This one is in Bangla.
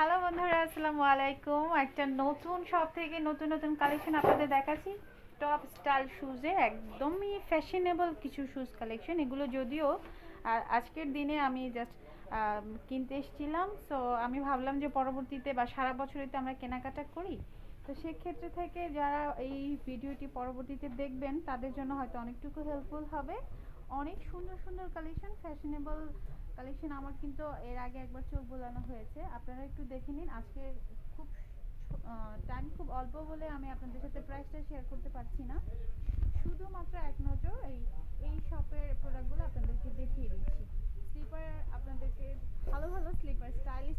হ্যালো বন্ধুরা, আসসালামু আলাইকুম। একটা নতুন শপ থেকে নতুন নতুন কালেকশন আপনাদের দেখাচ্ছি। টপ স্টাইল শুজের একদমই ফ্যাশনেবল কিছু শুজ কালেকশন। এগুলো যদিও আজকের দিনে আমি জাস্ট কিনতে এসেছিলাম, সো আমি ভাবলাম যে পরবর্তীতে বা সারা বছরই তো আমরা কেনাকাটা করি, তো সেক্ষেত্রে থেকে যারা এই ভিডিওটি পরবর্তীতে দেখবেন তাদের জন্য হয়তো অনেকটুকু হেল্পফুল হবে। অনেক সুন্দর সুন্দর কালেকশন, ফ্যাশনেবল কালেকশন। আমার কিন্তু এর আগে একবার চোখ বোলানো হয়েছে, আপনারা একটু দেখে নিন। আজকে খুব টাইম খুব অল্প বলে আমি আপনাদের সাথে প্রাইসটা শেয়ার করতে পারছি না। শুধুমাত্র এক নজর এই শপের প্রোডাক্টগুলো আপনাদেরকে দেখিয়ে দিচ্ছি। স্লিপার আপনাদেরকে ভালো ভালো স্লিপার, স্টাইলিশ